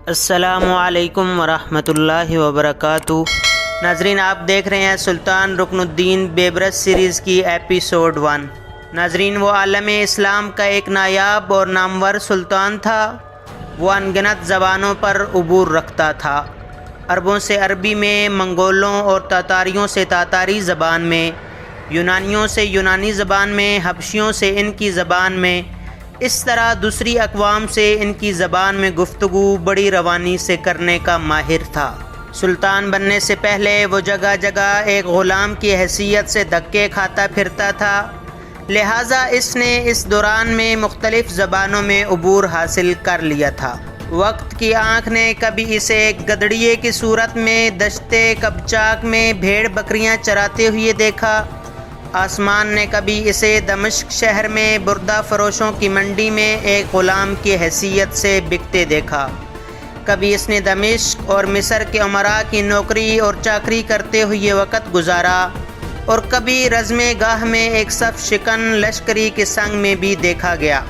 السلام علیکم ورحمۃ اللہ وبرکاتہ۔ ناظرین، آپ دیکھ رہے ہیں سلطان رکن الدین بیبرس سیریز کی ایپیسوڈ 1۔ ناظرین، وہ عالم اسلام کا ایک نایاب اور نامور سلطان تھا۔ وہ انگنت زبانوں پر عبور رکھتا تھا، عربوں سے عربی میں، منگولوں اور تاتاریوں سے تاتاری زبان میں، یونانیوں سے یونانی زبان میں، حبشیوں سے ان کی زبان میں، اس طرح دوسری اقوام سے ان کی زبان میں گفتگو بڑی روانی سے کرنے کا ماہر تھا۔ سلطان بننے سے پہلے وہ جگہ جگہ ایک غلام کی حیثیت سے دھکے کھاتا پھرتا تھا، لہٰذا اس نے اس دوران میں مختلف زبانوں میں عبور حاصل کر لیا تھا۔ وقت کی آنکھ نے کبھی اسے گدڑیے کی صورت میں دشتے قبچاک میں بھیڑ بکریاں چراتے ہوئے دیکھا، آسمان نے کبھی اسے دمشق شہر میں بردہ فروشوں کی منڈی میں ایک غلام کی حیثیت سے بکتے دیکھا، کبھی اس نے دمشق اور مصر کے امراء کی نوکری اور چاکری کرتے ہوئے وقت گزارا، اور کبھی رزم گاہ میں ایک صف شکن لشکری کے سنگ میں بھی دیکھا گیا،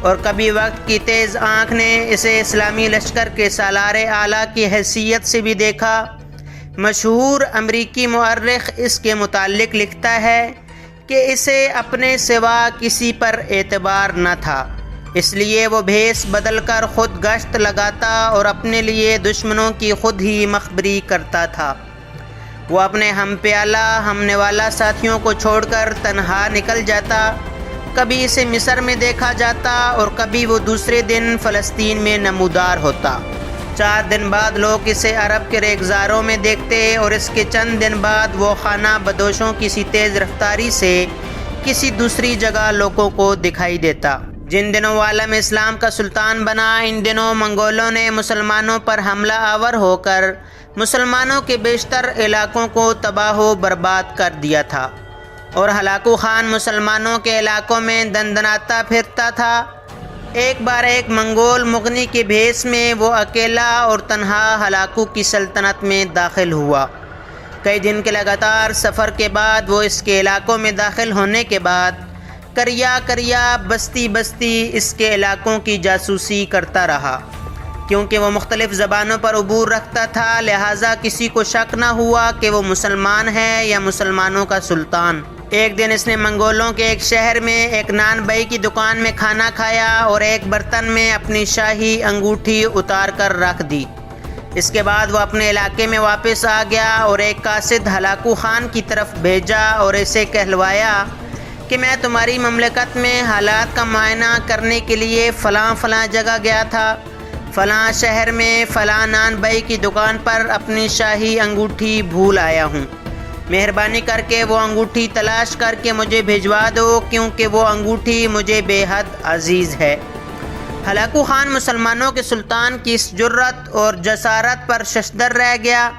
اور کبھی وقت کی تیز آنکھ نے اسے اسلامی لشکر کے سالار اعلیٰ کی حیثیت سے بھی دیکھا۔ مشہور امریکی مورخ اس کے متعلق لکھتا ہے کہ اسے اپنے سوا کسی پر اعتبار نہ تھا، اس لیے وہ بھیس بدل کر خود گشت لگاتا اور اپنے لیے دشمنوں کی خود ہی مخبری کرتا تھا۔ وہ اپنے ہم پیالہ ہم نوالا ساتھیوں کو چھوڑ کر تنہا نکل جاتا، کبھی اسے مصر میں دیکھا جاتا اور کبھی وہ دوسرے دن فلسطین میں نمودار ہوتا۔ 4 دن بعد لوگ اسے عرب کے ریگزاروں میں دیکھتے اور اس کے چند دن بعد وہ خانہ بدوشوں کی سی تیز رفتاری سے کسی دوسری جگہ لوگوں کو دکھائی دیتا۔ جن دنوں وہ عالم اسلام کا سلطان بنا، ان دنوں منگولوں نے مسلمانوں پر حملہ آور ہو کر مسلمانوں کے بیشتر علاقوں کو تباہ و برباد کر دیا تھا، اور ہلاکو خان مسلمانوں کے علاقوں میں دندناتا پھرتا تھا۔ ایک بار ایک منگول مغنی کے بھیس میں وہ اکیلا اور تنہا ہلاکو کی سلطنت میں داخل ہوا۔ کئی دن کے لگاتار سفر کے بعد وہ اس کے علاقوں میں داخل ہونے کے بعد کریا کریا بستی بستی اس کے علاقوں کی جاسوسی کرتا رہا۔ کیونکہ وہ مختلف زبانوں پر عبور رکھتا تھا، لہٰذا کسی کو شک نہ ہوا کہ وہ مسلمان ہے یا مسلمانوں کا سلطان۔ ایک دن اس نے منگولوں کے ایک شہر میں ایک نان بئی کی دکان میں کھانا کھایا اور ایک برتن میں اپنی شاہی انگوٹھی اتار کر رکھ دی۔ اس کے بعد وہ اپنے علاقے میں واپس آ گیا اور ایک قاصد ہلاکو خان کی طرف بھیجا اور اسے کہلوایا کہ میں تمہاری مملکت میں حالات کا معائنہ کرنے کے لیے فلاں فلاں جگہ گیا تھا، فلاں شہر میں فلاں نان بئی کی دکان پر اپنی شاہی انگوٹھی بھول آیا ہوں، مہربانی کر کے وہ انگوٹھی تلاش کر کے مجھے بھیجوا دو، کیونکہ وہ انگوٹھی مجھے بے حد عزیز ہے۔ ہلاکو خان مسلمانوں کے سلطان کی اس جرأت اور جسارت پر ششدر رہ گیا،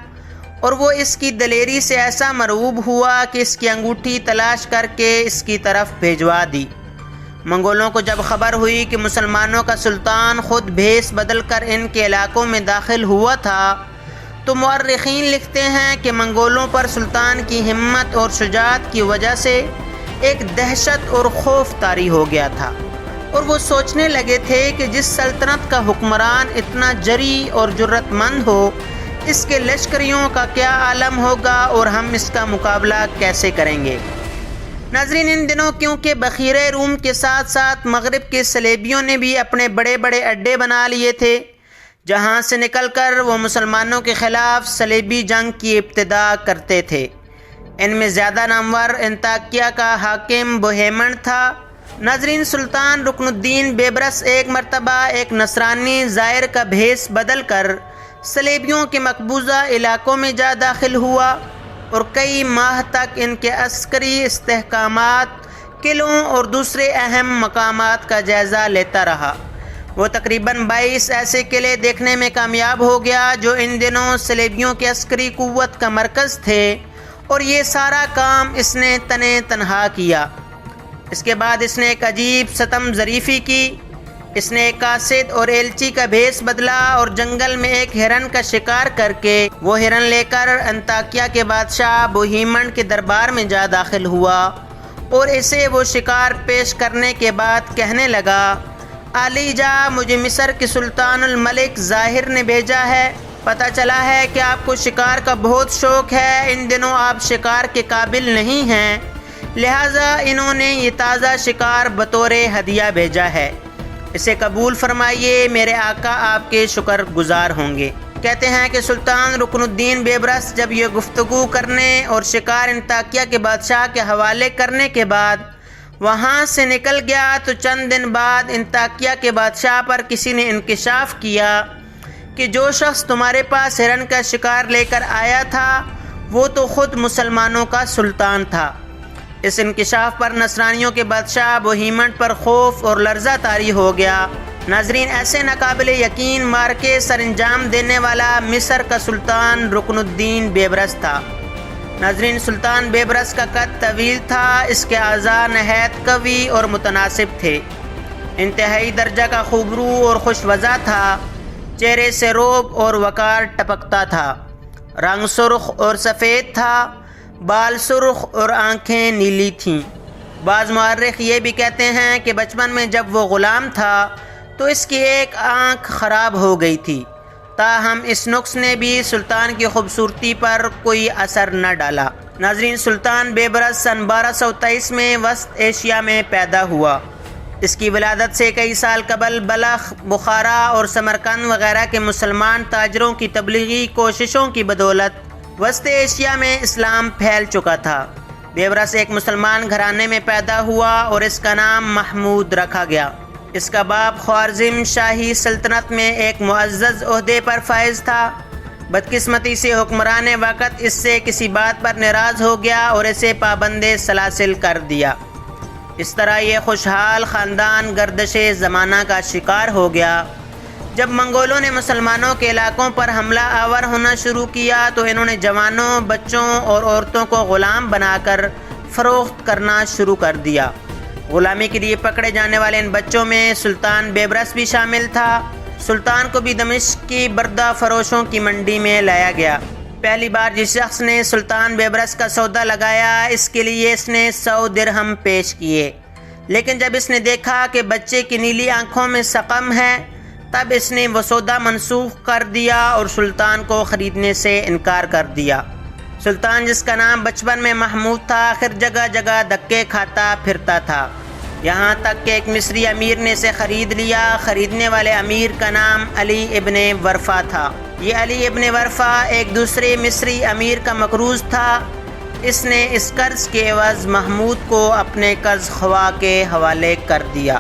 اور وہ اس کی دلیری سے ایسا مرعوب ہوا کہ اس کی انگوٹھی تلاش کر کے اس کی طرف بھیجوا دی۔ منگولوں کو جب خبر ہوئی کہ مسلمانوں کا سلطان خود بھیس بدل کر ان کے علاقوں میں داخل ہوا تھا، تو مورخین لکھتے ہیں کہ منگولوں پر سلطان کی ہمت اور شجاعت کی وجہ سے ایک دہشت اور خوف طاری ہو گیا تھا، اور وہ سوچنے لگے تھے کہ جس سلطنت کا حکمران اتنا جری اور جرأت مند ہو، اس کے لشکریوں کا کیا عالم ہوگا اور ہم اس کا مقابلہ کیسے کریں گے۔ ناظرین، ان دنوں کیونکہ بخیرے روم کے ساتھ ساتھ مغرب کے صلیبیوں نے بھی اپنے بڑے بڑے اڈے بنا لیے تھے، جہاں سے نکل کر وہ مسلمانوں کے خلاف صلیبی جنگ کی ابتدا کرتے تھے۔ ان میں زیادہ نامور انطاکیہ کا حاکم بوہیمنڈ تھا۔ ناظرین، سلطان رکن الدین بیبرس ایک مرتبہ ایک نصرانی زائر کا بھیس بدل کر صلیبیوں کے مقبوضہ علاقوں میں جا داخل ہوا، اور کئی ماہ تک ان کے عسکری استحکامات، قلعوں اور دوسرے اہم مقامات کا جائزہ لیتا رہا۔ وہ تقریباً 22 ایسے قلعے دیکھنے میں کامیاب ہو گیا جو ان دنوں صلیبیوں کی عسکری قوت کا مرکز تھے، اور یہ سارا کام اس نے تنہا کیا۔ اس کے بعد اس نے ایک عجیب ستم ظریفی کی۔ اس نے ایک قاصد اور ایلچی کا بھیس بدلا اور جنگل میں ایک ہرن کا شکار کر کے وہ ہرن لے کر انطاکیہ کے بادشاہ بوہیمنڈ کے دربار میں جا داخل ہوا، اور اسے وہ شکار پیش کرنے کے بعد کہنے لگا، علی جا، مجھے مصر کے سلطان الملک ظاہر نے بھیجا ہے۔ پتہ چلا ہے کہ آپ کو شکار کا بہت شوق ہے۔ ان دنوں آپ شکار کے قابل نہیں ہیں، لہٰذا انہوں نے یہ تازہ شکار بطور ہدیہ بھیجا ہے، اسے قبول فرمائیے، میرے آقا آپ کے شکر گزار ہوں گے۔ کہتے ہیں کہ سلطان رکن الدین بیبرس جب یہ گفتگو کرنے اور شکار انطاکیہ کے بادشاہ کے حوالے کرنے کے بعد وہاں سے نکل گیا تو چند دن بعد انطاکیہ کے بادشاہ پر کسی نے انکشاف کیا کہ جو شخص تمہارے پاس ہرن کا شکار لے کر آیا تھا وہ تو خود مسلمانوں کا سلطان تھا۔ اس انکشاف پر نصرانیوں کے بادشاہ بوہیمنڈ پر خوف اور لرزہ طاری ہو گیا۔ ناظرین، ایسے ناقابل یقین مارکے سر انجام دینے والا مصر کا سلطان رکن الدین بیبرس تھا۔ ناظرین، سلطان بیبرس کا قد طویل تھا، اس کے اعضاء نہایت قوی اور متناسب تھے، انتہائی درجہ کا خوبرو اور خوش وضع تھا، چہرے سے رعب اور وقار ٹپکتا تھا، رنگ سرخ اور سفید تھا، بال سرخ اور آنکھیں نیلی تھیں۔ بعض مورخ یہ بھی کہتے ہیں کہ بچپن میں جب وہ غلام تھا تو اس کی ایک آنکھ خراب ہو گئی تھی، تاہم اس نقص نے بھی سلطان کی خوبصورتی پر کوئی اثر نہ ڈالا۔ ناظرین، سلطان بیبرس سن 1223 میں وسط ایشیا میں پیدا ہوا۔ اس کی ولادت سے کئی سال قبل بلخ، بخارا اور سمرقند وغیرہ کے مسلمان تاجروں کی تبلیغی کوششوں کی بدولت وسط ایشیا میں اسلام پھیل چکا تھا۔ بیبرس ایک مسلمان گھرانے میں پیدا ہوا اور اس کا نام محمود رکھا گیا۔ اس کا باپ خوارزم شاہی سلطنت میں ایک معزز عہدے پر فائز تھا۔ بدقسمتی سے حکمران وقت اس سے کسی بات پر ناراض ہو گیا اور اسے پابند سلاسل کر دیا۔ اس طرح یہ خوشحال خاندان گردش زمانہ کا شکار ہو گیا۔ جب منگولوں نے مسلمانوں کے علاقوں پر حملہ آور ہونا شروع کیا تو انہوں نے جوانوں، بچوں اور عورتوں کو غلام بنا کر فروخت کرنا شروع کر دیا۔ غلامی کے لیے پکڑے جانے والے ان بچوں میں سلطان بیبرس بھی شامل تھا۔ سلطان کو بھی دمشق کی بردہ فروشوں کی منڈی میں لایا گیا۔ پہلی بار جس شخص نے سلطان بیبرس کا سودا لگایا، اس کے لیے اس نے 100 درہم پیش کیے، لیکن جب اس نے دیکھا کہ بچے کی نیلی آنکھوں میں سقم ہے تب اس نے وہ سودا منسوخ کر دیا اور سلطان کو خریدنے سے انکار کر دیا۔ سلطان، جس کا نام بچپن میں محمود تھا، آخر جگہ جگہ دھکے کھاتا پھرتا تھا، یہاں تک کہ ایک مصری امیر نے اسے خرید لیا۔ خریدنے والے امیر کا نام علی ابن ورفا تھا۔ یہ علی ابن ورفا ایک دوسرے مصری امیر کا مقروض تھا۔ اس نے اس قرض کے عوض محمود کو اپنے قرض خواہ کے حوالے کر دیا۔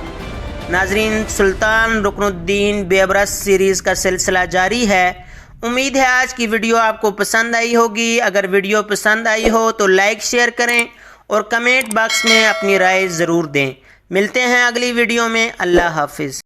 ناظرین، سلطان رکن الدین بیبرس سیریز کا سلسلہ جاری ہے۔ امید ہے آج کی ویڈیو آپ کو پسند آئی ہوگی۔ اگر ویڈیو پسند آئی ہو تو لائک شیئر کریں اور کمنٹ باکس میں اپنی رائے ضرور دیں۔ ملتے ہیں اگلی ویڈیو میں۔ اللہ حافظ۔